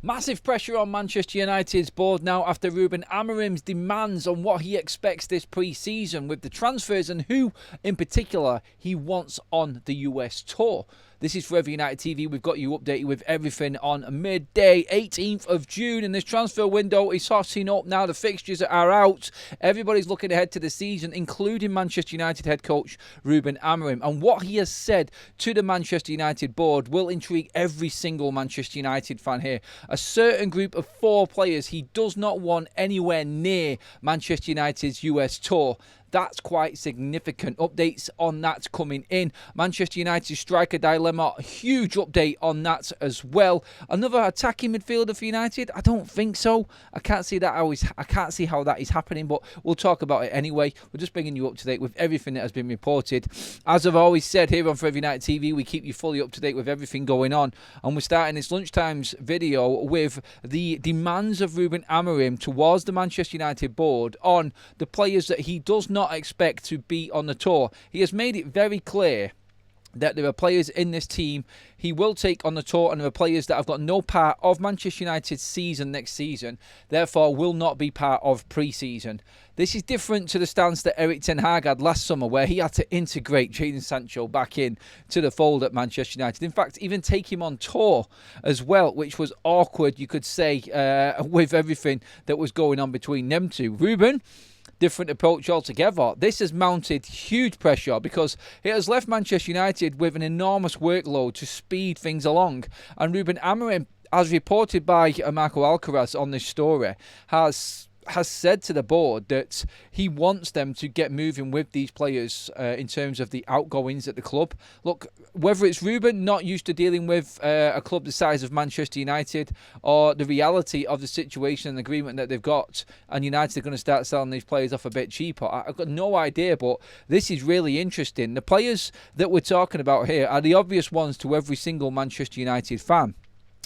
Massive pressure on Manchester United's board now after Ruben Amorim's demands on what he expects this pre-season with the transfers and who, in particular, he wants on the US tour. This is Forever United TV. We've got you updated with everything on midday, 18th of June, and this transfer window is hotting up now. The fixtures are out. Everybody's looking ahead to the season, including Manchester United head coach Ruben Amorim. And what he has said to the Manchester United board will intrigue every single Manchester United fan here. A certain group of 4 players he does not want anywhere near Manchester United's US tour. That's quite significant. Updates on that coming in. Manchester United striker dilemma. Huge update on that as well. Another attacking midfielder for United? I don't think so. I can't see how that is happening, but we'll talk about it anyway. We're just bringing you up to date with everything that has been reported. As I've always said here on Forever United TV, we keep you fully up to date with everything going on. And we're starting this lunchtimes video with the demands of Ruben Amorim towards the Manchester United board on the players that he does not expect to be on the tour. He has made it very clear that there are players in this team he will take on the tour, and there are players that have got no part of Manchester United's season next season, therefore will not be part of pre-season. This is different to the stance that Erik ten Hag had last summer, where he had to integrate Jadon Sancho back in to the fold at Manchester United. In fact, even take him on tour as well, which was awkward, you could say, with everything that was going on between them two. Ruben, different approach altogether. This has mounted huge pressure because it has left Manchester United with an enormous workload to speed things along. And Ruben Amorim, as reported by Marco Alcaraz on this story, has said to the board that he wants them to get moving with these players in terms of the outgoings at the club. Look, whether it's Ruben not used to dealing with a club the size of Manchester United, or the reality of the situation and agreement that they've got, and United are going to start selling these players off a bit cheaper, I've got no idea, but this is really interesting. The players that we're talking about here are the obvious ones to every single Manchester United fan.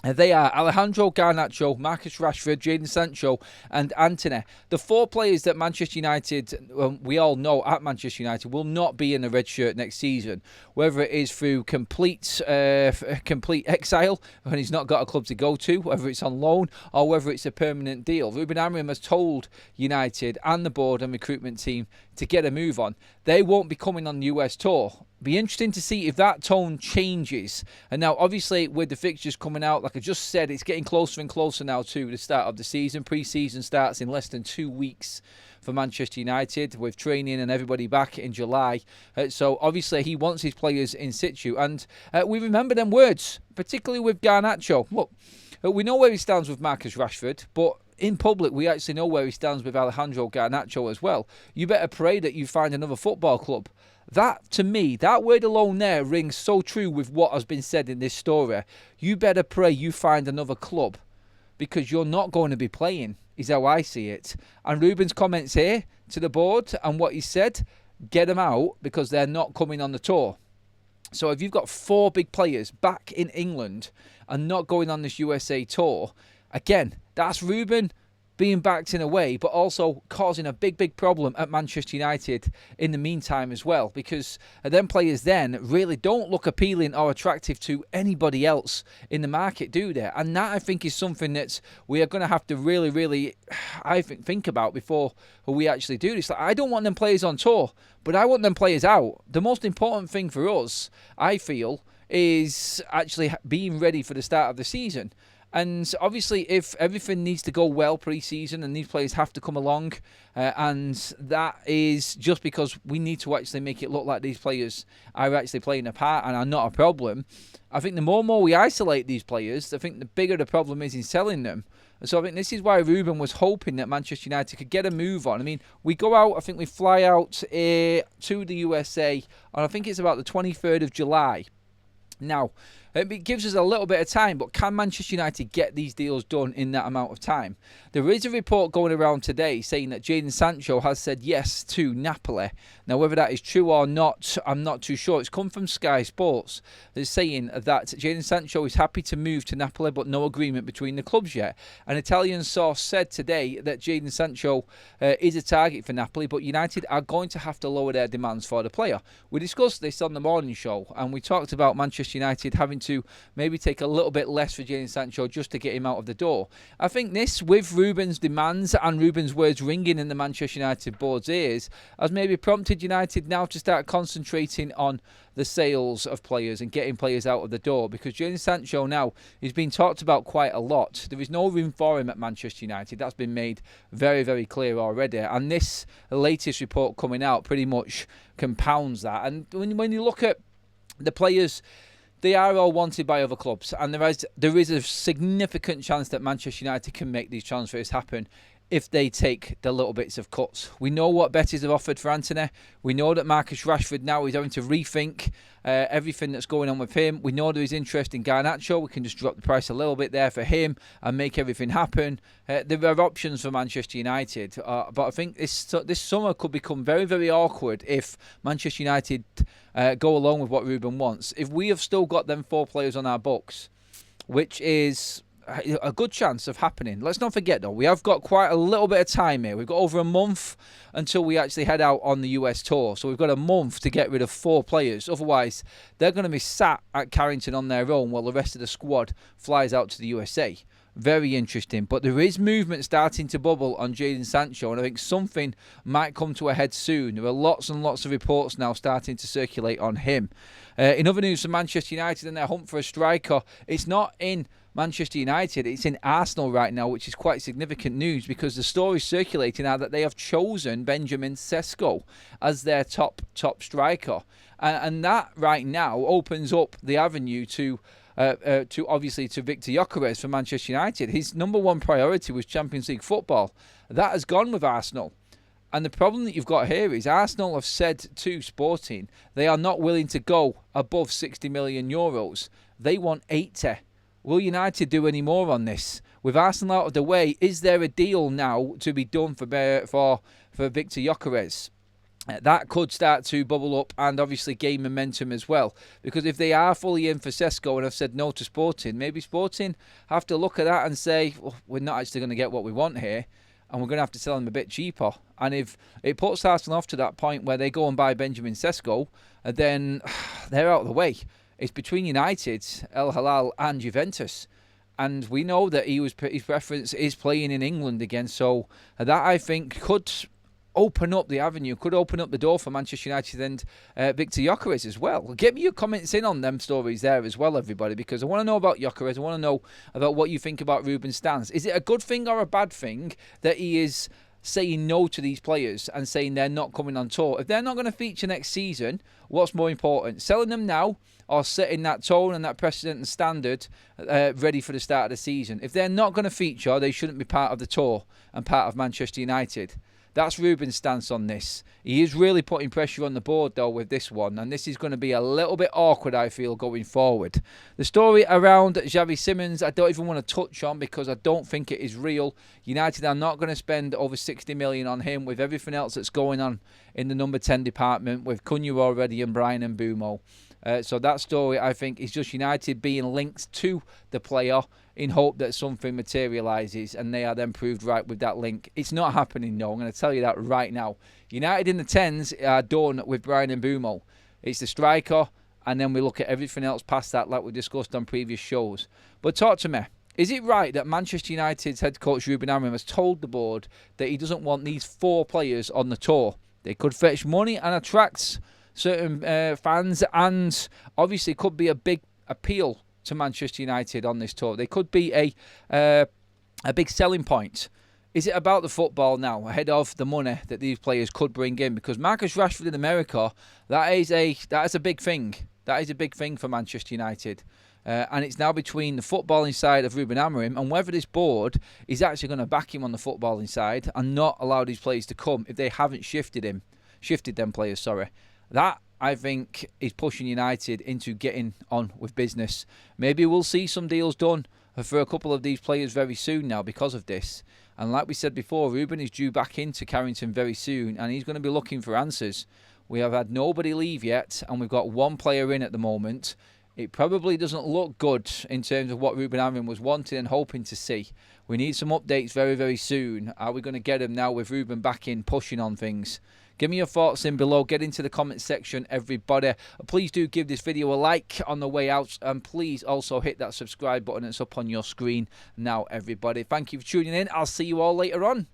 They are Alejandro Garnacho, Marcus Rashford, Jadon Sancho and Antony. The 4 players that Manchester United, we all know at Manchester United, will not be in the red shirt next season. Whether it is through complete exile, when he's not got a club to go to, whether it's on loan or whether it's a permanent deal. Ruben Amorim has told United and the board and recruitment team to get a move on. They won't be coming on the US tour. Be interesting to see if that tone changes. And now, obviously, with the fixtures coming out, like I just said, it's getting closer and closer now to the start of the season. Pre-season starts in less than 2 weeks for Manchester United, with training and everybody back in July. So, obviously, he wants his players in situ. And we remember them words, particularly with Garnacho. Look, we know where he stands with Marcus Rashford, but in public, we actually know where he stands with Alejandro Garnacho as well. You better pray that you find another football club. That, to me, that word alone there rings so true with what has been said in this story. You better pray you find another club, because you're not going to be playing, is how I see it. And Ruben's comments here to the board and what he said, get them out, because they're not coming on the tour. So if you've got 4 big players back in England and not going on this USA tour, again, that's Ruben being backed in a way, but also causing a big problem at Manchester United in the meantime as well, because them players then really don't look appealing or attractive to anybody else in the market, do they? And that, I think, is something that we are going to have to really, I think about before we actually do this. Like, I don't want them players on tour, but I want them players out. The most important thing for us, I feel, is actually being ready for the start of the season. And obviously, if everything needs to go well pre-season and these players have to come along, and that is just because we need to actually make it look like these players are actually playing a part and are not a problem, I think the more and more we isolate these players, I think the bigger the problem is in selling them. So I think this is why Ruben was hoping that Manchester United could get a move on. I mean, we go out, I think we fly out to the USA, and I think it's about the 23rd of July. Now, it gives us a little bit of time, but can Manchester United get these deals done in that amount of time? There is a report going around today saying that Jadon Sancho has said yes to Napoli. Now, whether that is true or not, I'm not too sure. It's come from Sky Sports. They're saying that Jadon Sancho is happy to move to Napoli, but no agreement between the clubs yet. An Italian source said today that Jadon Sancho is a target for Napoli, but United are going to have to lower their demands for the player. We discussed this on the morning show, and we talked about Manchester United having to maybe take a little bit less for Jadon Sancho just to get him out of the door. I think this, with Ruben's demands and Ruben's words ringing in the Manchester United board's ears, has maybe prompted United now to start concentrating on the sales of players and getting players out of the door, because Jadon Sancho now is being talked about quite a lot. There is no room for him at Manchester United. That's been made very, very clear already. And this latest report coming out pretty much compounds that. And when you look at the players, they are all wanted by other clubs, and there is a significant chance that Manchester United can make these transfers happen if they take the little bits of cuts. We know what Betis have offered for Antony. We know that Marcus Rashford now is having to rethink everything that's going on with him. We know there is interest in Garnacho. We can just drop the price a little bit there for him and make everything happen. There are options for Manchester United, but I think this summer could become very, very awkward if Manchester United go along with what Ruben wants. If we have still got them 4 players on our books, which is a good chance of happening. Let's not forget, though, we have got quite a little bit of time here. We've got over a month until we actually head out on the US tour. So we've got a month to get rid of 4 players. Otherwise, they're going to be sat at Carrington on their own while the rest of the squad flies out to the USA. Very interesting. But there is movement starting to bubble on Jadon Sancho, and I think something might come to a head soon. There are lots and lots of reports now starting to circulate on him. In other news from Manchester United and their hunt for a striker, it's not in Manchester United, it's in Arsenal right now, which is quite significant news, because the stories circulating are that they have chosen Benjamin Sesko as their top striker, and that right now opens up the avenue to obviously to Victor Gyökeres for Manchester United. His number one priority was Champions League football. That has gone with Arsenal. And the problem that you've got here is Arsenal have said to Sporting they are not willing to go above 60 million euros. They want 80. Will United do any more on this? With Arsenal out of the way, is there a deal now to be done for Victor Gyökeres? That could start to bubble up and obviously gain momentum as well. Because if they are fully in for Sesko and have said no to Sporting, maybe Sporting have to look at that and say, well, we're not actually going to get what we want here, and we're going to have to sell him a bit cheaper. And if it puts Arsenal off to that point where they go and buy Benjamin Sesko, then they're out of the way. It's between United, El Hilal and Juventus. And we know that his preference is playing in England again. So that, I think, could open up the avenue, could open up the door for Manchester United and Victor Gyökeres as well. Get me your comments in on them stories there as well, everybody, because I want to know about Gyökeres. I want to know about what you think about Ruben's stance. Is it a good thing or a bad thing that he is saying no to these players and saying they're not coming on tour? If they're not going to feature next season, what's more important, selling them now or setting that tone and that precedent and standard ready for the start of the season? If they're not going to feature, they shouldn't be part of the tour and part of Manchester United. That's Ruben's stance on this. He is really putting pressure on the board, though, with this one. And this is going to be a little bit awkward, I feel, going forward. The story around Xavi Simons, I don't even want to touch on because I don't think it is real. United are not going to spend over 60 million on him with everything else that's going on in the number 10 department with Cunha already and Brian and Mbumo. So that story, I think, is just United being linked to the player in hope that something materialises and they are then proved right with that link. It's not happening, no. I'm going to tell you that right now. United in the 10s are done with Brian and Mbumo. It's the striker, and then we look at everything else past that like we discussed on previous shows. But talk to me. Is it right that Manchester United's head coach Ruben Amorim has told the board that he doesn't want these 4 players on the tour? They could fetch money and attract certain fans, and obviously could be a big appeal to Manchester United on this tour. They could be a big selling point. Is it about the football now, ahead of the money that these players could bring in? Because Marcus Rashford in America, that is a big thing. That is a big thing for Manchester United. And it's now between the footballing side of Ruben Amorim and whether this board is actually going to back him on the footballing side and not allow these players to come if they haven't shifted them players. That, I think, is pushing United into getting on with business. Maybe we'll see some deals done for a couple of these players very soon now because of this. And like we said before, Ruben is due back into Carrington very soon, and he's going to be looking for answers. We have had nobody leave yet, and we've got 1 player in at the moment. It probably doesn't look good in terms of what Ruben Amorim was wanting and hoping to see. We need some updates very, very soon. Are we going to get them now with Ruben back in pushing on things? Give me your thoughts in below. Get into the comment section, everybody. Please do give this video a like on the way out, and please also hit that subscribe button that's up on your screen now, everybody. Thank you for tuning in. I'll see you all later on.